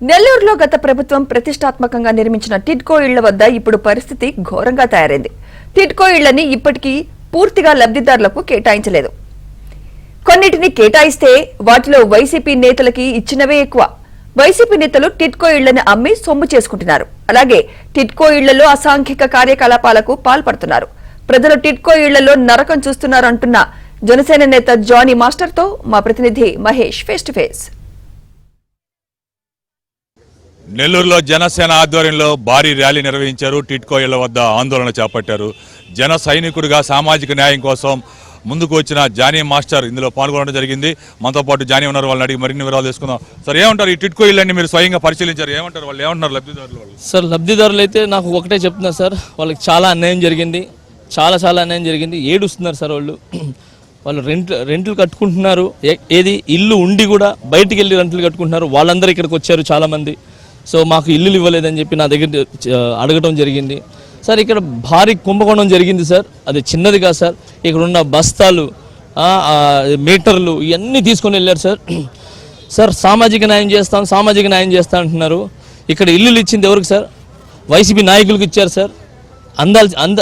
నెల్లూరులో గత ప్రభుత్వం ప్రతిష్టాత్మకంగా నిర్మించిన టిడ్కో ఇళ్ల వద్ద ఇప్పుడు పరిస్థితి ఘోరంగా తయారైంది. టిడ్కో ఇళ్లని ఇప్పటికీ పూర్తిగా లబ్ధిదారులకు కేటాయించలేదు. కొన్నిటిని కేటాయిస్తే వాటిలో వైసీపీ నేతలకి ఇచ్చినవే ఎక్కువ. వైసీపీ నేతలు టిడ్కో ఇళ్లను అమ్మి సొమ్ము చేసుకుంటున్నారు. అలాగే టిడ్కో ఇళ్లలో అసాంఘిక కార్యకలాపాలకు పాల్పడుతున్నారు. ప్రజలు టిడ్కో ఇళ్లలో నరకం చూస్తున్నారంటున్న జనసేన నేత జానీ మాస్టర్తో మా ప్రతినిధి మహేష్ ఫేస్ టు ఫేస్. నెల్లూరులో జనసేన ఆధ్వర్యంలో భారీ ర్యాలీ నిర్వహించారు. టిడ్కో ఇళ్ల వద్ద ఆందోళన చేపట్టారు. జన సైనికుడిగా సామాజిక న్యాయం కోసం ముందుకు వచ్చిన జానీ మాస్టర్ ఇందులో పాల్గొనడం జరిగింది. మనతో పాటు జానీ ఉన్నారు, వాళ్ళని అడిగి మరిన్ని వివరాలు తీసుకుందాం. సార్, ఏమంటారు? ఈ టిడ్కో ఇళ్ళని మీరు స్వయంగా పరిశీలించారు, ఏమంటారు? వాళ్ళు ఏమంటారు లబ్ధిదారులు? సార్, లబ్ధిదారులు అయితే నాకు ఒకటే చెప్తున్నారు సార్, వాళ్ళకి చాలా అన్యాయం జరిగింది, చాలా అన్యాయం జరిగింది. ఏడుస్తున్నారు సార్. వాళ్ళు రెంట్లు కట్టుకుంటున్నారు. ఏది ఇల్లు ఉండి కూడా బయటికి వెళ్ళి రెంట్లు కట్టుకుంటున్నారు. వాళ్ళందరూ ఇక్కడికి వచ్చారు చాలామంది. సో మాకు ఇల్లులు ఇవ్వలేదని చెప్పి నా దగ్గర అడగటం జరిగింది. సార్, ఇక్కడ భారీ కుంభకోణం జరిగింది సార్. అది చిన్నది కాదు సార్. ఇక్కడ ఉన్న బస్తాలు, మీటర్లు ఇవన్నీ తీసుకొని వెళ్ళారు సార్. సార్, సామాజిక న్యాయం చేస్తా అంటున్నారు. ఇక్కడ ఇల్లులు ఇచ్చింది ఎవరికి సార్? వైసీపీ నాయకులకు ఇచ్చారు సార్.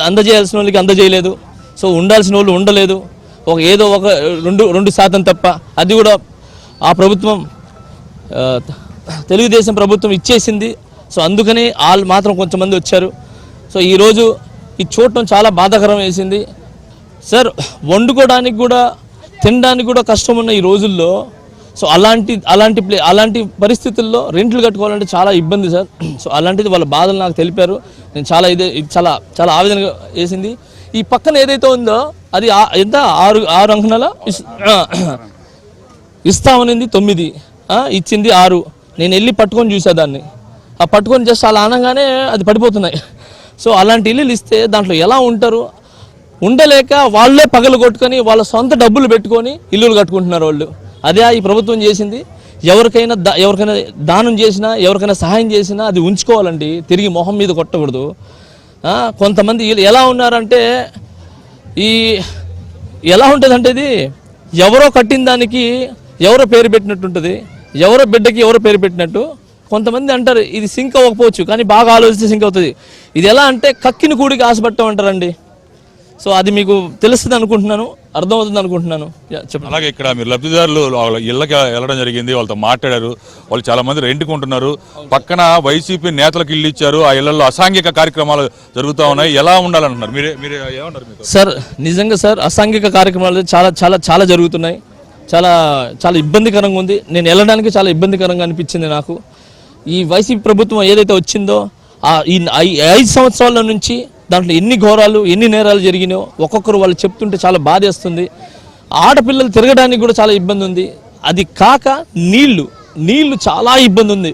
అందజేయాల్సిన వాళ్ళకి అందజేయలేదు. సో ఉండాల్సిన వాళ్ళు ఉండలేదు. ఏదో ఒక 2% తప్ప. అది కూడా ఆ ప్రభుత్వం, తెలుగుదేశం ప్రభుత్వం ఇచ్చేసింది. సో అందుకని వాళ్ళు మాత్రం కొంతమంది వచ్చారు. సో ఈరోజు ఇది చూడటం చాలా బాధాకరం వేసింది సార్. వండుకోవడానికి కూడా, తినడానికి కూడా కష్టం ఉన్న ఈ రోజుల్లో సో అలాంటి పరిస్థితుల్లో రెంట్లు కట్టుకోవాలంటే చాలా ఇబ్బంది సార్. సో అలాంటిది వాళ్ళ బాధలు నాకు తెలిపారు. నేను చాలా ఆవేదన వేసింది. ఈ పక్కన ఏదైతే ఉందో అది ఎంత 6 అంకణాల ఇస్తామనింది 9, ఇచ్చింది 6. నేను వెళ్ళి పట్టుకొని చూసా దాన్ని. ఆ పట్టుకొని జస్ట్ అలా అనగానే అది పడిపోతున్నాయి. సో అలాంటి ఇల్లులు ఇస్తే దాంట్లో ఎలా ఉంటారు? ఉండలేక వాళ్ళే పగలు కొట్టుకొని వాళ్ళ సొంత డబ్బులు పెట్టుకొని ఇల్లులు కట్టుకుంటున్నారు వాళ్ళు. అదే ఈ ప్రభుత్వం చేసింది. ఎవరికైనా దానం చేసినా, ఎవరికైనా సహాయం చేసినా అది ఉంచుకోవాలండి, తిరిగి మొహం మీద కొట్టకూడదు. కొంతమంది ఎలా ఉన్నారంటే, ఎలా ఉంటుందంటే ఇది ఎవరో కట్టిన దానికి ఎవరో పేరు పెట్టినట్టుంటుంది, ఎవరో బిడ్డకి ఎవరో పేరు పెట్టినట్టు. కొంతమంది అంటారు ఇది సింక్ అవ్వకపోవచ్చు, కానీ బాగా ఆలోచిస్తే సింక్ అవుతుంది. ఇది ఎలా అంటే కక్కిన కూడికి ఆశపట్టం అంటారండి. సో అది మీకు తెలుస్తుంది అనుకుంటున్నాను, అర్థమవుతుంది అనుకుంటున్నాను. చెప్పండి. అలాగే ఇక్కడ మీరు లబ్ధిదారులు ఇళ్ళకి వెళ్ళడం జరిగింది, వాళ్ళతో మాట్లాడారు. వాళ్ళు చాలా మంది రెంట్కుంటున్నారు. పక్కన వైసీపీ నేతలకు ఇల్లు ఇచ్చారు. ఆ ఇళ్లలో అసాంఘిక కార్యక్రమాలు జరుగుతూ ఉన్నాయి. ఎలా ఉండాలంటున్నారు? మీరు ఏమంటారు? సార్, నిజంగా సార్ అసాంఘిక కార్యక్రమాలు చాలా జరుగుతున్నాయి. చాలా ఇబ్బందికరంగా ఉంది. నేను వెళ్ళడానికి చాలా ఇబ్బందికరంగా అనిపించింది నాకు. ఈ వైసీపీ ప్రభుత్వం ఏదైతే వచ్చిందో ఈ 5 సంవత్సరాల నుంచి దాంట్లో ఎన్ని ఘోరాలు, ఎన్ని నేరాలు జరిగినాయో ఒక్కొక్కరు వాళ్ళు చెప్తుంటే చాలా బాధేస్తుంది. ఆడపిల్లలు తిరగడానికి కూడా చాలా ఇబ్బంది ఉంది. అది కాక నీళ్లు చాలా ఇబ్బంది ఉంది.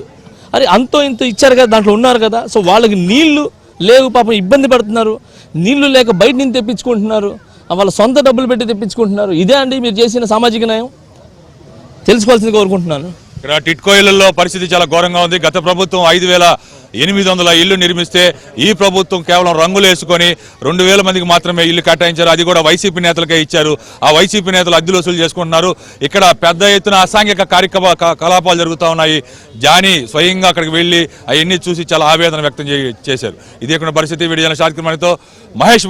అరే అంతో ఇంత ఇచ్చారు కదా, దాంట్లో ఉన్నారు కదా. సో వాళ్ళకి నీళ్లు లేవు, పాపం ఇబ్బంది పడుతున్నారు. నీళ్లు లేక బయట నుంచి తెప్పించుకుంటున్నారు, వాళ్ళ సొంత డబ్బులు పెట్టి తెప్పించుకుంటున్నారు. ఇదే అండి మీరు చేసిన సామాజిక న్యాయం? తెలుసుకోవాల్సింది కోరుకుంటున్నాను. ఇక్కడ టిడ్కో ఇళ్లలో పరిస్థితి చాలా ఘోరంగా ఉంది. గత ప్రభుత్వం 5,800 ఇల్లు నిర్మిస్తే ఈ ప్రభుత్వం కేవలం రంగులు వేసుకొని 2,000 మందికి మాత్రమే ఇల్లు కేటాయించారు. అది కూడా వైసీపీ నేతలకే ఇచ్చారు. ఆ వైసీపీ నేతలు అద్దెలు వసూలు చేసుకుంటున్నారు. ఇక్కడ పెద్ద ఎత్తున అసాంఘిక కార్యకలాపాలు జరుగుతూ ఉన్నాయి. జానీ స్వయంగా అక్కడికి వెళ్ళి అవన్నీ చూసి చాలా ఆవేదన వ్యక్తం చేశారు. ఇదే పరిస్థితి. Video journalist Mahesh.